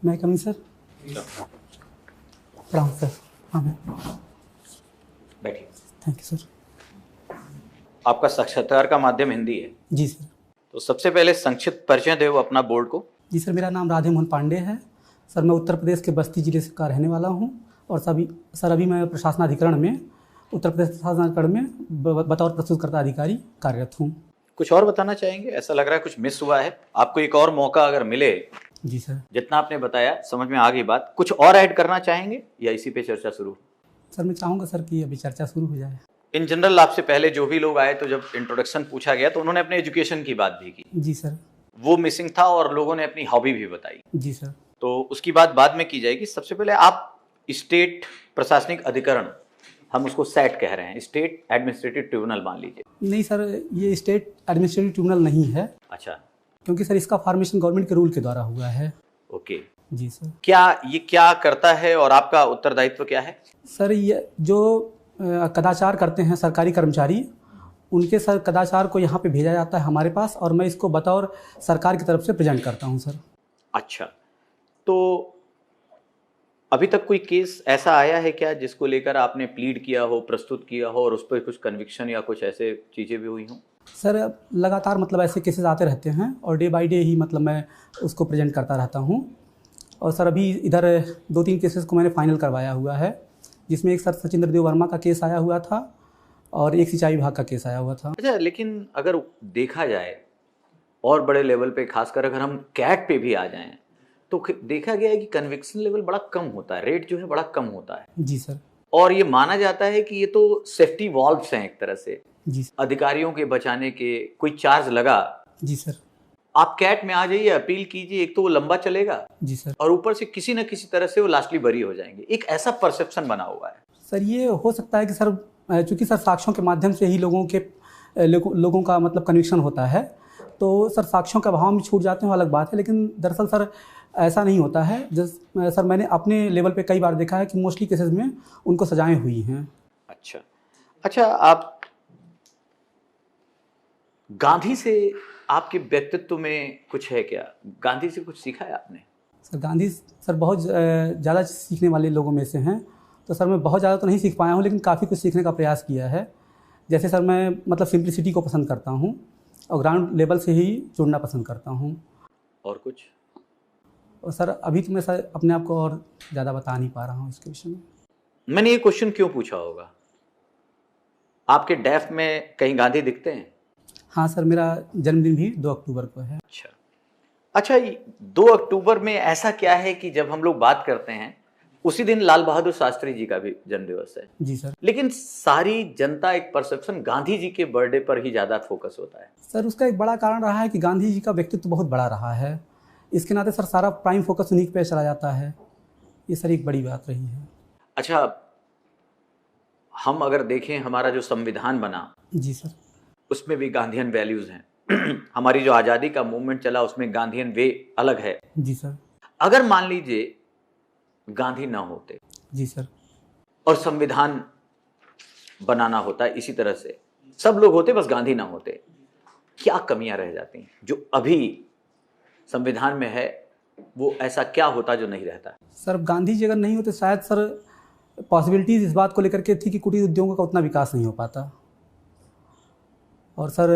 मैं कमी सर। प्रणाम सर। हाँ मैम। बैठिए। Thank you sir. आपका साक्षात्कार का माध्यम हिंदी है। जी सर। तो सबसे पहले संक्षिप्त परिचय दें अपना बोर्ड को। जी सर, मेरा नाम राधे मोहन पांडे है। सर मैं उत्तर प्रदेश के बस्ती जिले का रहने वाला हूँ और अभी मैं प्रशासनाधिकरण में उत्तर प्रदेश प्रशासनाधिकरण में बतौर प्रस्तुतकर्ता अधिकारी कार्यरत हूँ। कुछ और बताना चाहेंगे? ऐसा लग रहा है कुछ मिस हुआ है, आपको एक और मौका अगर मिले। जी सर। जितना आपने बताया समझ में आ गई बात, कुछ और ऐड करना चाहेंगे या इसी पे चर्चा शुरू? सर मैं चाहूँगा सर कि अभी चर्चा शुरू हो जाए। इन जनरल आपसे पहले जो भी लोग आए तो जब इंट्रोडक्शन पूछा गया तो उन्होंने अपने एजुकेशन की बात भी की। जी सर। वो मिसिंग था और लोगों ने अपनी हॉबी भी बताई। जी सर। तो उसकी बात बाद में की जाएगी। सबसे पहले आप स्टेट प्रशासनिक अधिकरण, हम उसको सेट कह रहे हैं, स्टेट एडमिनिस्ट्रेटिव ट्रिब्यूनल मान लीजिए। नहीं सर, ये स्टेट एडमिनिस्ट्रेटिव ट्रिब्यूनल नहीं है। अच्छा। क्योंकि सर इसका फॉर्मेशन गवर्नमेंट के रूल के द्वारा हुआ है। ओके। जी सर। ये क्या करता है और आपका उत्तरदायित्व क्या है? सर ये जो कदाचार करते हैं सरकारी कर्मचारी, उनके सर कदाचार को यहाँ पे भेजा जाता है हमारे पास और मैं इसको बतौर सरकार की तरफ से प्रेजेंट करता हूँ सर। अच्छा, तो अभी तक कोई केस ऐसा आया है क्या जिसको लेकर आपने प्लीड किया हो, प्रस्तुत किया हो और उस पर कुछ कन्विक्शन या कुछ ऐसे चीज़ें भी हुई हों? सर लगातार मतलब ऐसे केसेस आते रहते हैं और डे बाय डे ही मतलब मैं उसको प्रेजेंट करता रहता हूँ। और सर अभी इधर 2-3 केसेस को मैंने फाइनल करवाया हुआ है, जिसमें एक सर सचिंद्र देव वर्मा का केस आया हुआ था और एक सिंचाई विभाग का केस आया हुआ था। अच्छा, लेकिन अगर देखा जाए और बड़े लेवल पे, खासकर अगर हम कैट पे भी आ जाएं, तो देखा गया है कि कन्विक्शन लेवल बड़ा कम होता है, रेट जो है बड़ा कम होता है। जी सर। और ये माना जाता है कि ये तो सेफ्टी वॉल्व्स हैं एक तरह से। जी सर। अधिकारियों के बचाने के कोई चार्ज लगा। जी सर। आप कैट में आ जाइए, अपील कीजिए, एक तो वो लंबा चलेगा। जी सर। और ऊपर से किसी न किसी तरह से वो लास्टली बरी हो जाएंगे, एक ऐसा परसेप्शन बना हुआ है। सर ये हो सकता है कि सर चूँकि सर साक्ष्यों के माध्यम से ही लोगों का मतलब कन्विक्शन होता है, तो सर साक्ष्यों के अभाव में छूट जाते हैं अलग बात है, लेकिन दरअसल सर ऐसा नहीं होता है। सर मैंने अपने लेवल पे कई बार देखा है कि मोस्टली केसेस में उनको सजाएं हुई हैं। अच्छा, आप गांधी से आपके व्यक्तित्व में कुछ है क्या? गांधी से कुछ सीखा है आपने? सर गांधी सर बहुत ज़्यादा सीखने वाले लोगों में से हैं, तो सर मैं बहुत ज़्यादा तो नहीं सीख पाया हूँ, लेकिन काफ़ी कुछ सीखने का प्रयास किया है। जैसे सर मैं मतलब सिंप्लिसिटी को पसंद करता हूँ और ग्राउंड लेवल से ही जुड़ना पसंद करता हूँ। और कुछ? और सर अभी तो मैं सर अपने आप को और ज़्यादा बता नहीं पा रहा हूँ इसके विषय में। मैंने ये क्वेश्चन क्यों पूछा होगा? आपके डेफ में कहीं गांधी दिखते हैं? हाँ सर, मेरा जन्मदिन भी 2 अक्टूबर को है। अच्छा, 2 अक्टूबर में ऐसा क्या है कि जब हम लोग बात करते हैं उसी दिन लाल बहादुर शास्त्री जी का भी जन्मदिवस है? जी सर। लेकिन सारी जनता एक परसेप्शन गांधी जी के बर्थडे पर ही ज्यादा फोकस होता है। सर उसका एक बड़ा कारण रहा है कि गांधी जी का व्यक्तित्व बहुत बड़ा रहा है, इसके नाते सर सारा प्राइम फोकस उन्हीं पे चला जाता है। ये सर एक बड़ी बात रही है। अच्छा, हम अगर देखें हमारा जो संविधान बना, जी सर, उसमें भी गांधीयन वैल्यूज हैं। हमारी जो आज़ादी का मूवमेंट चला उसमें गांधीयन वे अलग है। जी सर। अगर मान लीजिए गांधी ना होते, जी सर, और संविधान बनाना होता इसी तरह से, सब लोग होते बस गांधी ना होते, क्या कमियां रह जाती हैं जो अभी संविधान में है? वो ऐसा क्या होता जो नहीं रहता? सर गांधी जी अगर नहीं होते शायद सर पॉसिबिलिटीज इस बात को लेकर के थी कि कुटीर उद्योगों का उतना विकास नहीं हो पाता। और सर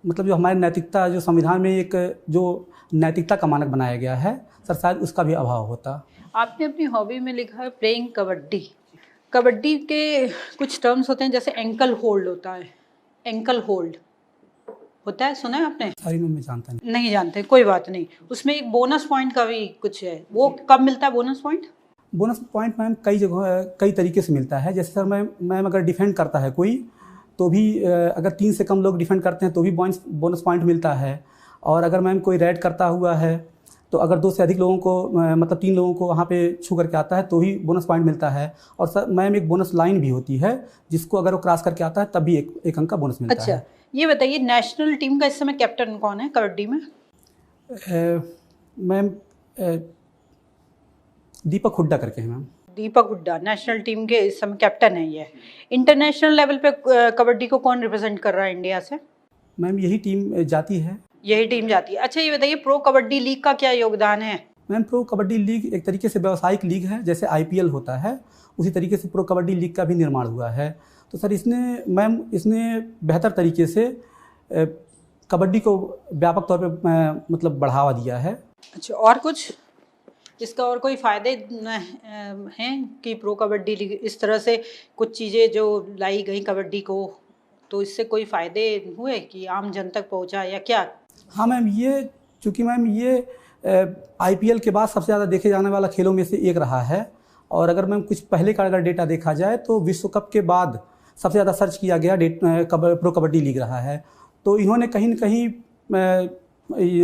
मतलब जो हमारी नैतिकता, जो संविधान में एक जो नैतिकता का मानक बनाया गया है, सर शायद उसका भी अभाव होता। आपने अपनी हॉबी में लिखा है प्लेइंग कबड्डी। कबड्डी के कुछ टर्म्स होते हैं, जैसे एंकल होल्ड होता है, एंकल होल्ड होता है, सुना है आपने? सारी मैं जानता नहीं जानते, कोई बात नहीं। उसमें एक बोनस पॉइंट का भी कुछ है, वो कब मिलता है bonus point? Bonus point ma'am कई जगह कई तरीके से मिलता है। जैसे सर मैम अगर डिफेंड करता है कोई, तो भी अगर 3 से कम लोग डिफेंड करते हैं तो भी बोनस पॉइंट मिलता है। और अगर मैम कोई रेड करता हुआ है तो अगर 2 से अधिक लोगों को मतलब 3 लोगों को वहाँ पे छू करके आता है तो भी बोनस पॉइंट मिलता है। और सर मैम एक बोनस लाइन भी होती है जिसको अगर वो क्रॉस करके आता है तब भी एक अंक का बोनस मिलता है। अच्छा, ये बताइए नेशनल टीम का इस समय कैप्टन कौन है कबड्डी में? मैम दीपक हुड्डा करके हैं मैम। दीपक हुड्डा नेशनल टीम के इस समय कैप्टन है। ये इंटरनेशनल लेवल पे कबड्डी को कौन रिप्रेजेंट कर रहा है इंडिया से? मैम यही टीम जाती है। यही टीम जाती है। अच्छा, ये बताइए प्रो कबड्डी लीग का क्या योगदान है? मैम प्रो कबड्डी लीग एक तरीके से व्यावसायिक लीग है, जैसे IPL होता है उसी तरीके से प्रो कबड्डी लीग का भी निर्माण हुआ है। तो सर इसने बेहतर तरीके से कबड्डी को व्यापक तौर पे मतलब बढ़ावा दिया है। अच्छा, और कुछ इसका और कोई फ़ायदे हैं कि प्रो कबड्डी लीग इस तरह से कुछ चीज़ें जो लाई गई कबड्डी को, तो इससे कोई फ़ायदे हुए कि आम जन तक पहुंचा या क्या? हाँ मैम, चूँकि मैम ये IPL के बाद सबसे ज़्यादा देखे जाने वाला खेलों में से एक रहा है। और अगर मैम कुछ पहले का अगर डेटा देखा जाए तो विश्व कप के बाद सबसे ज़्यादा सर्च किया गया प्रो कबड्डी लीग रहा है। तो इन्होंने कहीं न कहीं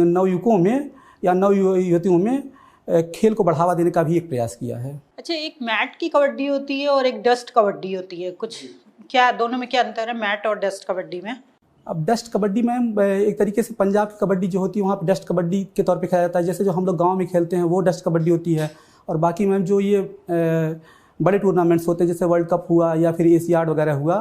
नवयुवकों में या नवयुवतियों में खेल को बढ़ावा देने का भी एक प्रयास किया है। अच्छा, एक मैट की कबड्डी होती है और एक डस्ट कबड्डी होती है, कुछ क्या दोनों में क्या अंतर है मैट और डस्ट कबड्डी में? अब डस्ट कबड्डी मैम एक तरीके से पंजाब की कबड्डी जो होती है वहाँ पर डस्ट कबड्डी के तौर पे खेला जाता है। जैसे जो हम लोग गांव में खेलते हैं वो डस्ट कबड्डी होती है। और बाकी मैम जो ये बड़े टूर्नामेंट्स होते हैं जैसे वर्ल्ड कप हुआ या फिर एशियाड वगैरह हुआ,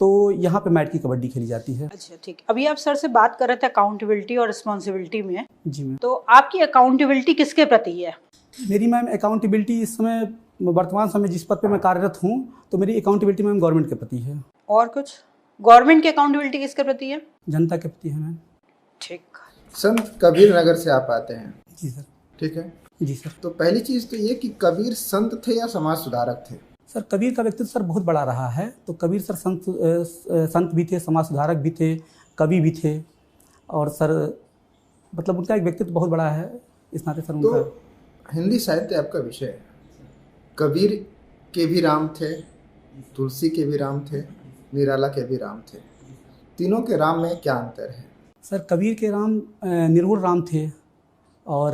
तो यहाँ पे मैट की कबड्डी खेली जाती है। अच्छा, ठीक। अभी आप सर से बात कर रहे थे अकाउंटेबिलिटी और रिस्पॉन्सिबिलिटी में। जी मैम। तो आपकी अकाउंटेबिलिटी किसके प्रति है? मेरी मैम अकाउंटेबिलिटी इस समय वर्तमान समय जिस पद पे मैं कार्यरत हूँ तो मेरी अकाउंटेबिलिटी मैम गवर्नमेंट के प्रति है। और कुछ? गवर्नमेंट की अकाउंटेबिलिटी किसके प्रति है? जनता के प्रति है मैम। ठीक। संत कबीर नगर से आप आते हैं? जी सर। ठीक है जी सर। तो पहली चीज तो ये कि कबीर संत थे या समाज सुधारक थे? सर कबीर का व्यक्तित्व सर बहुत बड़ा रहा है। तो कबीर सर संत भी थे, समाज सुधारक भी थे, कवि भी थे। और सर मतलब उनका एक व्यक्तित्व बहुत बड़ा है, इस नाते सर उनका। तो हिंदी साहित्य आपका विषय है। कबीर के भी राम थे, तुलसी के भी राम थे, निराला के भी राम थे। तीनों के राम में क्या अंतर है? सर कबीर के राम निर्गुण राम थे और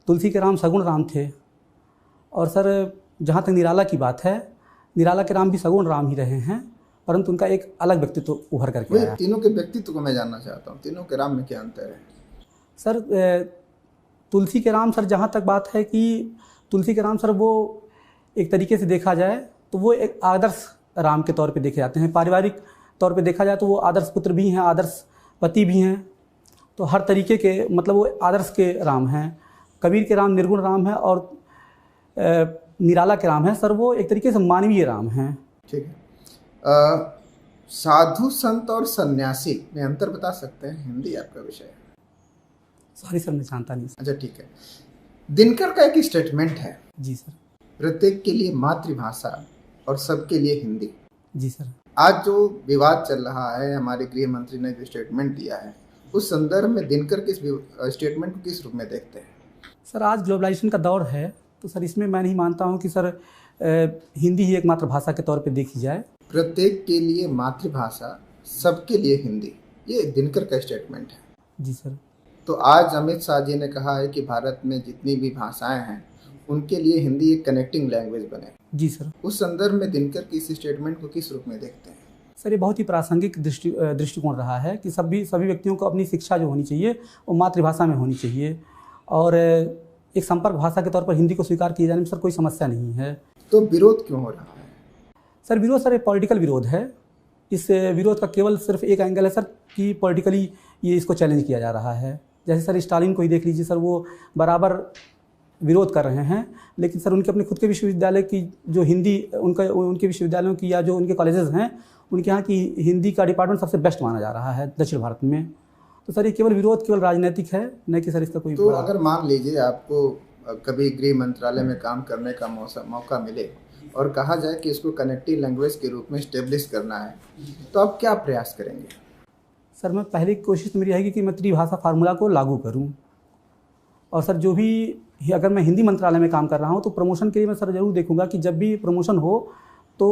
तुलसी के राम सगुण राम थे। और सर जहाँ तक निराला की बात है, निराला के राम भी सगुण राम ही रहे हैं, परंतु उनका एक अलग व्यक्तित्व उभर करके आया। तीनों के व्यक्तित्व को मैं जानना चाहता हूँ, तीनों के राम में क्या अंतर है? सर तुलसी के राम सर जहाँ तक बात है कि तुलसी के राम सर वो एक तरीके से देखा जाए तो वो एक आदर्श राम के तौर पे देखे जाते हैं। पारिवारिक तौर पे देखा जाए तो वो आदर्श पुत्र भी हैं, आदर्श पति भी हैं। तो हर तरीके के मतलब वो आदर्श के राम हैं। कबीर के राम निर्गुण राम है और निराला के राम है सर वो एक तरीके से मानवीय राम हैं। ठीक है। साधु संत और सन्यासी में अंतर बता सकते हैं? हिंदी आपका विषय है। सॉरी सर, मैं जानता नहीं। अच्छा ठीक है। दिनकर का एक स्टेटमेंट है। जी सर। प्रत्येक के लिए मातृभाषा और सबके लिए हिंदी। जी सर। आज जो विवाद चल रहा है, हमारे गृह मंत्री ने जो स्टेटमेंट दिया है, उस संदर्भ में दिनकर के स्टेटमेंट को किस रूप में देखते हैं? सर आज ग्लोबलाइजेशन का दौर है तो सर इसमें मैं नहीं मानता हूँ कि सर हिंदी ही एकमात्र भाषा के तौर पे देखी जाए। प्रत्येक के लिए मातृभाषा, सबके लिए हिंदी, ये दिनकर का स्टेटमेंट है। जी सर। तो आज अमित शाह जी ने कहा है कि भारत में जितनी भी भाषाएं हैं उनके लिए हिंदी एक कनेक्टिंग लैंग्वेज बने। जी सर। उस संदर्भ में दिनकर की इस स्टेटमेंट को किस रूप में देखते हैं? सर ये बहुत ही प्रासंगिक दृष्टिकोण रहा है कि सभी व्यक्तियों को अपनी शिक्षा जो होनी चाहिए वो मातृभाषा में होनी चाहिए और एक संपर्क भाषा के तौर पर हिंदी को स्वीकार किए जाने में सर कोई समस्या नहीं है। तो विरोध क्यों हो रहा है? सर विरोध सर एक पॉलिटिकल विरोध है। इस विरोध का केवल सिर्फ एक एंगल है सर कि पॉलिटिकली ये इसको चैलेंज किया जा रहा है। जैसे सर स्टालिन को ही देख लीजिए सर, वो बराबर विरोध कर रहे हैं, लेकिन सर उनके अपने खुद के विश्वविद्यालय की जो हिंदी उनके विश्वविद्यालयों की या जो उनके कॉलेजेस हैं उनके यहाँ की हिंदी का डिपार्टमेंट सबसे बेस्ट माना जा रहा है दक्षिण भारत में। तो सर ये केवल विरोध केवल राजनीतिक है, न कि सर इसका कोई। तो अगर मान लीजिए आपको कभी गृह मंत्रालय में काम करने का मौका मिले और कहा जाए कि इसको कनेक्टिव लैंग्वेज के रूप में स्टेब्लिश करना है, तो आप क्या प्रयास करेंगे? सर मैं पहली कोशिश मेरी रहेगी कि मैं त्रिभाषा फार्मूला को लागू करूं। और सर जो भी अगर मैं हिंदी मंत्रालय में काम कर रहा हूं तो प्रमोशन के लिए मैं सर ज़रूर देखूंगा कि जब भी प्रमोशन हो तो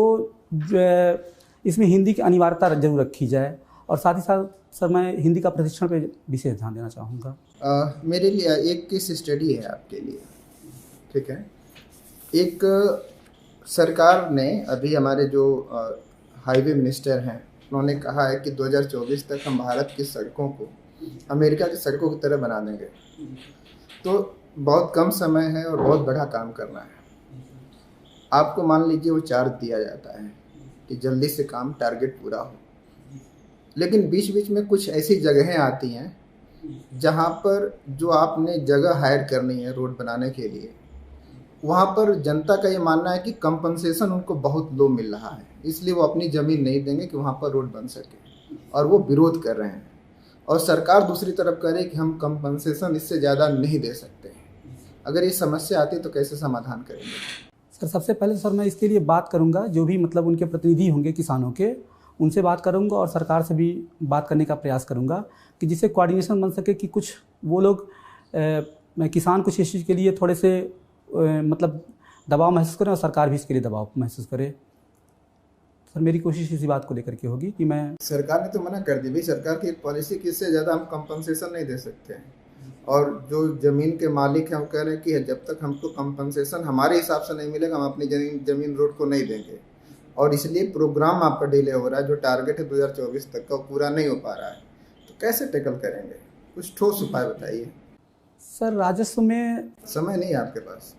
इसमें हिंदी की अनिवार्यता जरूर रखी जाए। और साथ ही साथ सर मैं हिंदी का प्रशिक्षण पे विशेष ध्यान देना चाहूँगा। मेरे लिए एक केस स्टडी है आपके लिए, ठीक है। एक सरकार ने अभी हमारे जो हाईवे मिनिस्टर हैं उन्होंने कहा है कि 2024 तक हम भारत की सड़कों को अमेरिका की सड़कों की तरह बना देंगे। तो बहुत कम समय है और बहुत बड़ा काम करना है। आपको मान लीजिए वो चार्ज दिया जाता है कि जल्दी से काम टारगेट पूरा हो, लेकिन बीच बीच में कुछ ऐसी जगहें आती हैं जहाँ पर जो आपने जगह हायर करनी है रोड बनाने के लिए, वहाँ पर जनता का ये मानना है कि कंपनसेशन उनको बहुत लो मिल रहा है, इसलिए वो अपनी ज़मीन नहीं देंगे कि वहाँ पर रोड बन सके, और वो विरोध कर रहे हैं। और सरकार दूसरी तरफ कह रही है कि हम कंपनसेशन इससे ज़्यादा नहीं दे सकते। अगर ये समस्या आती है तो कैसे समाधान करेंगे? सर सबसे पहले सर मैं इसके लिए बात करूंगा, जो भी मतलब उनके प्रतिनिधि होंगे किसानों के, उनसे बात करूंगा और सरकार से भी बात करने का प्रयास करूंगा कि जिससे कोऑर्डिनेशन बन सके कि कुछ वो लोग किसान कुछ इस चीज़ के लिए थोड़े से मतलब दबाव महसूस करें और सरकार भी इसके लिए दबाव महसूस करे। सर मेरी कोशिश इसी बात को लेकर के होगी कि मैं, सरकार ने तो मना कर दी भाई, सरकार की एक पॉलिसी कि इससे ज़्यादा हम कंपनसेशन नहीं दे सकते हैं, और जो ज़मीन के मालिक हैं वो कह रहे हैं कि जब तक हमको कंपनसेशन हमारे हिसाब से नहीं मिलेगा हम अपनी ज़मीन रोड को नहीं देंगे, और इसलिए प्रोग्राम आपका डिले हो रहा है। जो टारगेट है 2024 तक का वो पूरा नहीं हो पा रहा है, तो कैसे टैकल करेंगे? कुछ ठोस उपाय बताइए। सर राजस्व में समय नहीं है आपके पास?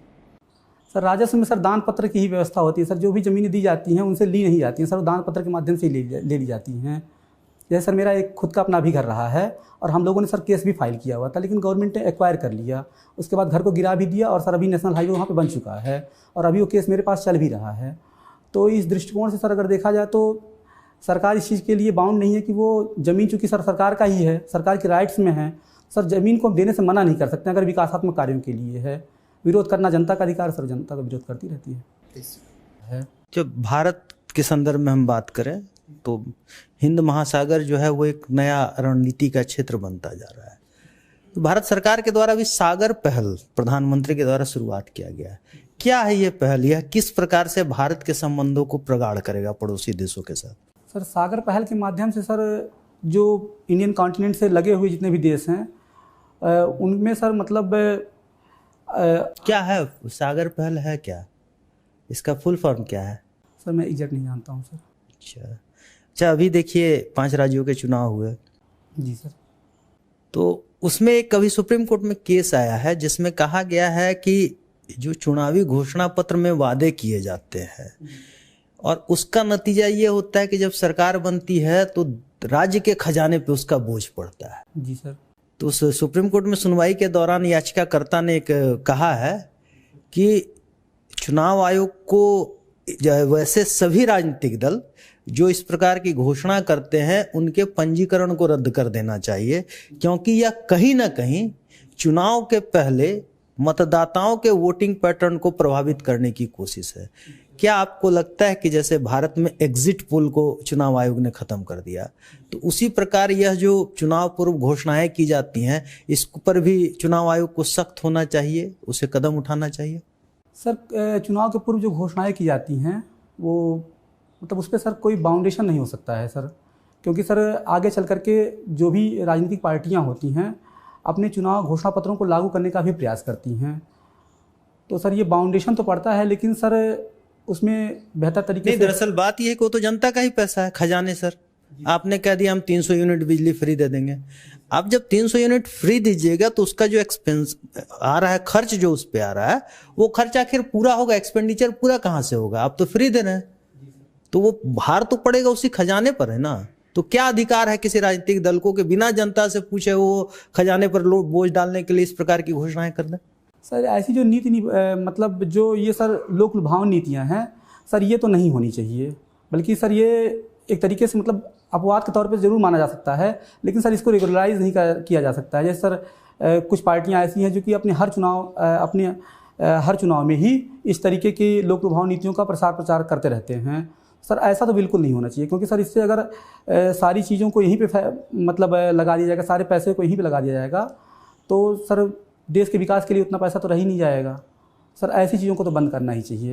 सर राजस्व में सर दान पत्र की ही व्यवस्था होती है सर, जो भी ज़मीनें दी जाती हैं उनसे ली नहीं जाती हैं सर, दान पत्र के माध्यम से ही ले ली जाती हैं। जैसे सर मेरा एक खुद का अपना भी घर रहा है और हम लोगों ने सर केस भी फाइल किया हुआ था, लेकिन गवर्नमेंट ने एक्वायर कर लिया, उसके बाद घर को गिरा भी दिया, और सर अभी नेशनल हाईवे वहाँ पे बन चुका है और अभी वो केस मेरे पास चल भी रहा है। तो इस दृष्टिकोण से सर अगर देखा जाए तो सरकार इस चीज़ के लिए बाउंड नहीं है कि वो ज़मीन चूँकि सर सरकार का ही है, सरकार के राइट्स में है, सर ज़मीन को हम देने से मना नहीं कर सकते अगर विकासात्मक कार्यों के लिए है। विरोध करना जनता का अधिकार, सर जनता का विरोध करती रहती है। जब भारत के संदर्भ में हम बात करें तो हिंद महासागर जो है वो एक नया रणनीति का क्षेत्र बनता जा रहा है। तो भारत सरकार के द्वारा भी सागर पहल प्रधानमंत्री के द्वारा शुरुआत किया गया है। क्या है ये पहल? यह किस प्रकार से भारत के संबंधों को प्रगाढ़ करेगा पड़ोसी देशों के साथ? सर सागर पहल के माध्यम से सर जो इंडियन कॉन्टिनेंट से लगे हुए जितने भी देश हैं उनमें सर मतलब क्या है सागर पहल है क्या? इसका फुल फॉर्म क्या है? सर मैं एग्जैक्ट नहीं जानता हूँ सर। अच्छा अभी देखिए 5 राज्यों के चुनाव हुए। जी सर। तो उसमें एक कभी सुप्रीम कोर्ट में केस आया है जिसमें कहा गया है कि जो चुनावी घोषणा पत्र में वादे किए जाते हैं और उसका नतीजा ये होता है कि जब सरकार बनती है तो राज्य के खजाने पे उसका बोझ पड़ता है। जी सर। तो उस सुप्रीम कोर्ट में सुनवाई के दौरान याचिकाकर्ता ने एक कहा है कि चुनाव आयोग को वैसे सभी राजनीतिक दल जो इस प्रकार की घोषणा करते हैं उनके पंजीकरण को रद्द कर देना चाहिए, क्योंकि यह कहीं ना कहीं चुनाव के पहले मतदाताओं के वोटिंग पैटर्न को प्रभावित करने की कोशिश है। क्या आपको लगता है कि जैसे भारत में एग्जिट पोल को चुनाव आयोग ने खत्म कर दिया, तो उसी प्रकार यह जो चुनाव पूर्व घोषणाएं की जाती हैं इस पर भी चुनाव आयोग को सख्त होना चाहिए, उसे कदम उठाना चाहिए? सर चुनाव के पूर्व जो घोषणाएं की जाती हैं वो मतलब उस पर सर कोई बाउंडेशन नहीं हो सकता है सर, क्योंकि सर आगे चल करके जो भी राजनीतिक पार्टियां होती हैं अपने चुनाव घोषणा पत्रों को लागू करने का भी प्रयास करती हैं। तो सर ये बाउंडेशन तो पड़ता है, लेकिन सर उसमें बेहतर तरीके से दरअसल बात यह है कि वो तो जनता का ही पैसा है, खजाने। सर आपने कह दिया हम 300 यूनिट बिजली फ्री दे देंगे। आप जब 300 यूनिट फ्री दीजिएगा तो उसका जो एक्सपेंस आ रहा है, खर्च जो उस पर आ रहा है, वो खर्च आखिर पूरा होगा, एक्सपेंडिचर पूरा कहाँ से होगा? आप तो फ्री दे रहे हैं, तो वो भार तो पड़ेगा उसी खजाने पर है ना। तो क्या अधिकार है किसी राजनीतिक दल को कि बिना जनता से पूछे वो खजाने पर बोझ डालने के लिए इस प्रकार की घोषणाएं कर दें? सर ऐसी जो नीति मतलब जो ये सर लोक लुभावन नीतियां हैं सर, ये तो नहीं होनी चाहिए, बल्कि सर ये एक तरीके से मतलब अपवाद के तौर पे ज़रूर माना जा सकता है, लेकिन सर इसको रेगुलराइज नहीं किया जा सकता है। जैसे सर कुछ पार्टियां ऐसी हैं जो कि अपने हर चुनाव में ही इस तरीके की लोक लुभावन नीतियों का प्रचार करते रहते हैं। सर ऐसा तो बिल्कुल नहीं होना चाहिए, क्योंकि सर इससे अगर सारी चीज़ों को यहीं पे मतलब लगा दिया जाएगा, सारे पैसे को यहीं पे लगा दिया जाएगा, तो सर देश के विकास के लिए उतना पैसा तो रह ही नहीं जाएगा। सर ऐसी चीज़ों को तो बंद करना ही चाहिए।